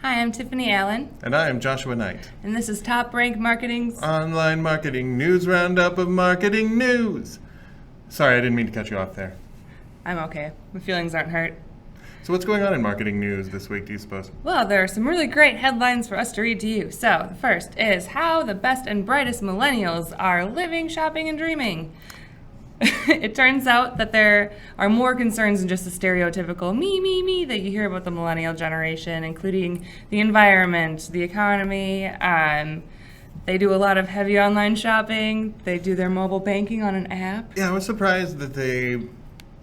Hi, I'm Tiffani Allen. And I am Joshua Nite. And this is TopRank Marketing's Online Marketing News Roundup of Marketing News. Sorry, I didn't mean to cut you off there. I'm okay. My feelings aren't hurt. So what's going on in marketing news this week, do you suppose? Well, there are some really great headlines for us to read to you. So, the first is how the best and brightest millennials are living, shopping, and dreaming. It turns out that there are more concerns than just the stereotypical me that you hear about the millennial generation, including the environment, the economy. They do a lot of heavy online shopping. They do their mobile banking on an app. Yeah, I was surprised that they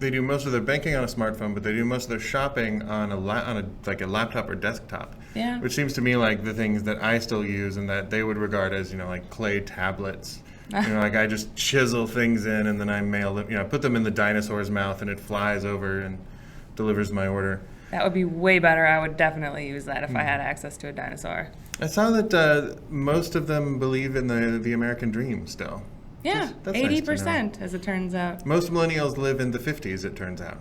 do most of their banking on a smartphone, but they do most of their shopping on a laptop or desktop. Yeah. Which seems to me like the things that I still use and that they would regard as, like clay tablets. Like I just chisel things in and then I mail them, I put them in the dinosaur's mouth and it flies over and delivers my order. That would be way better. I would definitely use that if I had access to a dinosaur. I saw that most of them believe in the American dream still. Yeah, That's 80%, nice as it turns out. Most millennials live in the 50s, it turns out.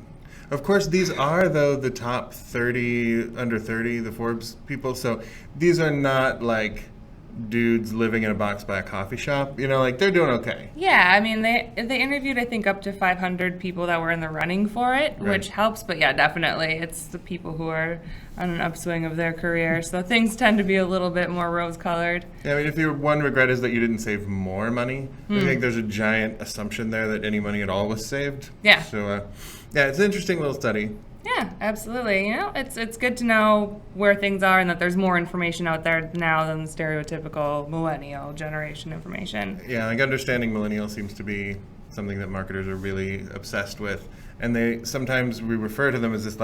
Of course, these are, though, the top 30, under 30, the Forbes people. So these are not like dudes living in a box by a coffee shop. They're doing okay. Yeah, I mean, they interviewed, I think, up to 500 people that were in the running for it, Right. which helps. But yeah, definitely, it's the people who are on an upswing of their career. So things tend to be a little bit more rose-colored. Yeah, I mean, if your one regret is that you didn't save more money, I think there's a giant assumption there that any money at all was saved. Yeah. So, yeah, it's an interesting little study. Yeah, absolutely. It's good to know where things are and that there's more information out there now than the stereotypical millennial generation information. Yeah, understanding millennial seems to be something that marketers are really obsessed with. And sometimes we refer to them as this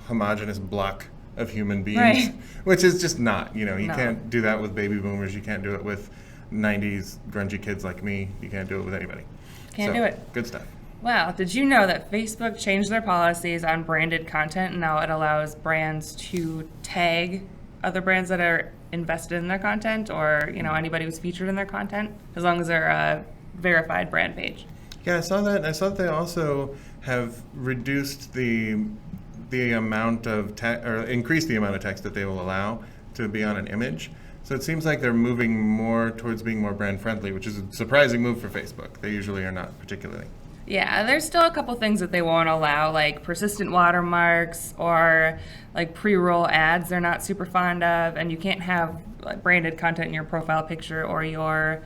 homogenous block of human beings, Right. which is just not. You No. can't do that with baby boomers. You can't do it with 90s grungy kids like me. You can't do it with anybody. Can't do it. Good stuff. Wow, did you know that Facebook changed their policies on branded content and now it allows brands to tag other brands that are invested in their content or, anybody who's featured in their content as long as they're a verified brand page? Yeah, I saw that. I saw that they also have reduced the amount of or increased the amount of text that they will allow to be on an image. So it seems like they're moving more towards being more brand friendly, which is a surprising move for Facebook. They usually are not particularly. Yeah, there's still a couple things that they won't allow, like persistent watermarks or pre-roll ads they're not super fond of, and you can't have branded content in your profile picture or your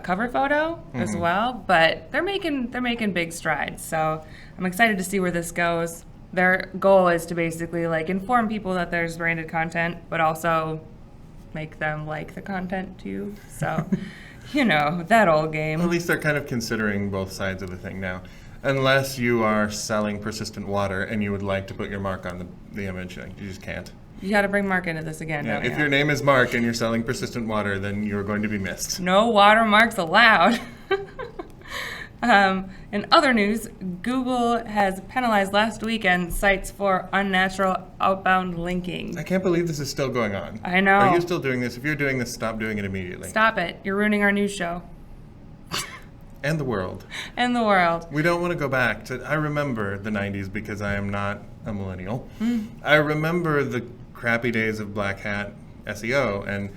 cover photo as well. But they're making big strides, so I'm excited to see where this goes. Their goal is to basically inform people that there's branded content, but also make them like the content too. So. That old game. At least they're kind of considering both sides of the thing now. Unless you are selling persistent water and you would like to put your mark on the image, you just can't. You got to bring Mark into this again, Yeah, don't if you? your name is Mark and you're selling persistent water, then you're going to be missed. No watermarks allowed. In other news, Google has penalized last weekend sites for unnatural outbound linking. I can't believe this is still going on. I know. Are you still doing this? If you're doing this, stop doing it immediately. Stop it. You're ruining our news show. And the world. And the world. We don't want to go back to... I remember the 90s because I am not a millennial. I remember the crappy days of black hat SEO, and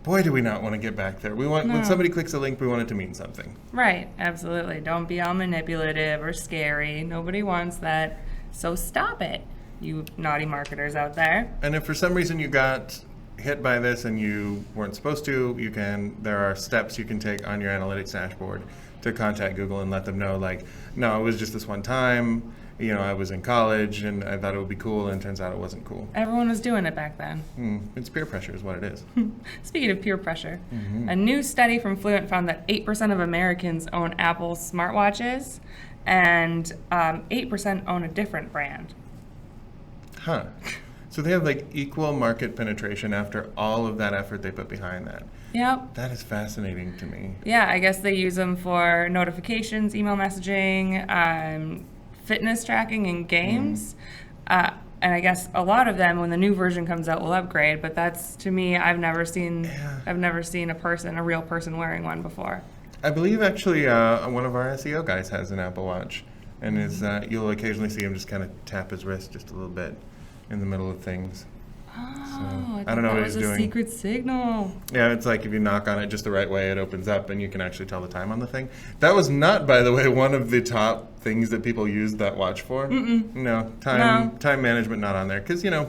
boy, do we not want to get back there. When somebody clicks a link, we want it to mean something. Right, absolutely. Don't be all manipulative or scary. Nobody wants that. So stop it, you naughty marketers out there. And if for some reason you got hit by this and you weren't supposed to, there are steps you can take on your analytics dashboard to contact Google and let them know, no, it was just this one time. I was in college and I thought it would be cool, and it turns out it wasn't cool. Everyone was doing it back then. It's peer pressure is what it is. Speaking of peer pressure, a new study from Fluent found that 8% of Americans own Apple smartwatches and 8% own a different brand. Huh. So they have equal market penetration after all of that effort they put behind that. Yep. That is fascinating to me. Yeah, I guess they use them for notifications, email messaging, fitness tracking, and games. And I guess a lot of them, when the new version comes out, will upgrade. But that's, to me, I've never seen a real person wearing one before. I believe actually one of our SEO guys has an Apple Watch, and you'll occasionally see him just kind of tap his wrist just a little bit in the middle of things. Oh, I don't know that what was he's a doing. secret signal. Yeah, it's like if you knock on it just the right way, it opens up and you can actually tell the time on the thing. That was not, by the way, one of the top things that people used that watch for. Mm-mm. No, No. time management not on there. Because, $15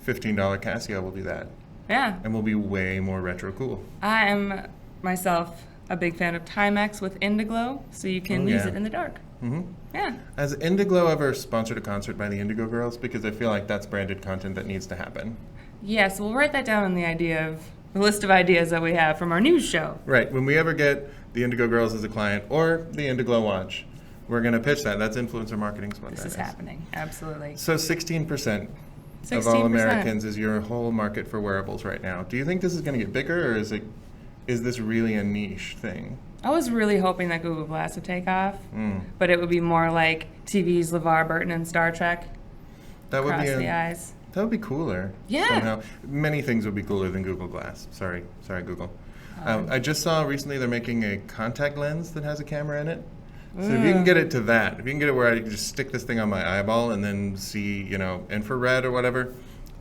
Casio will do that. Yeah. And will be way more retro cool. I am myself a big fan of Timex with Indiglo, so you can Oh, use yeah. it in the dark. hmm Yeah. Has Indiglo ever sponsored a concert by the Indigo Girls? Because I feel like that's branded content that needs to happen. Yes, we'll write that down on the list of ideas that we have from our news show. Right. When we ever get the Indigo Girls as a client or the Indiglo watch, we're going to pitch that. That's influencer marketing's what This that is happening. Absolutely. So 16% of 16%. all Americans is your whole market for wearables right now. Do you think this is going to get bigger, or is this really a niche thing? I was really hoping that Google Glass would take off, Mm. but it would be more like TV's LeVar Burton and Star Trek. That would Across be the eyes. That would be cooler. Yeah. Somehow. Many things would be cooler than Google Glass. Sorry, Google. I just saw recently they're making a contact lens that has a camera in it. So if you can get it to that, if you can get it where I can just stick this thing on my eyeball and then see, infrared or whatever,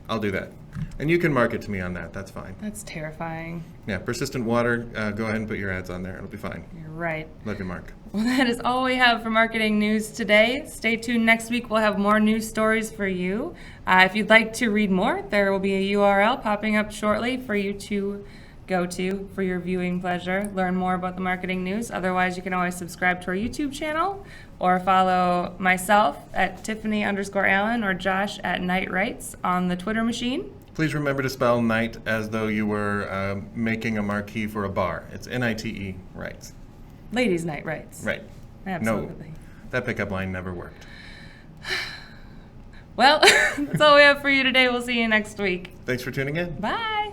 I'll do that. And you can market to me on that. That's fine. That's terrifying. Yeah, persistent water. Go ahead and put your ads on there. It'll be fine. You're right. Love you, Mark. Well, that is all we have for marketing news today. Stay tuned. Next week, we'll have more news stories for you. If you'd like to read more, there will be a URL popping up shortly for you to go to for your viewing pleasure. Learn more about the marketing news. Otherwise, you can always subscribe to our YouTube channel or follow myself at Tiffani_Allen or Josh at Nite Writes on the Twitter machine. Please remember to spell Nite as though you were making a marquee for a bar. It's Nite, right? Ladies' Night Writes. Right. Absolutely. No, that pickup line never worked. Well, that's all we have for you today. We'll see you next week. Thanks for tuning in. Bye.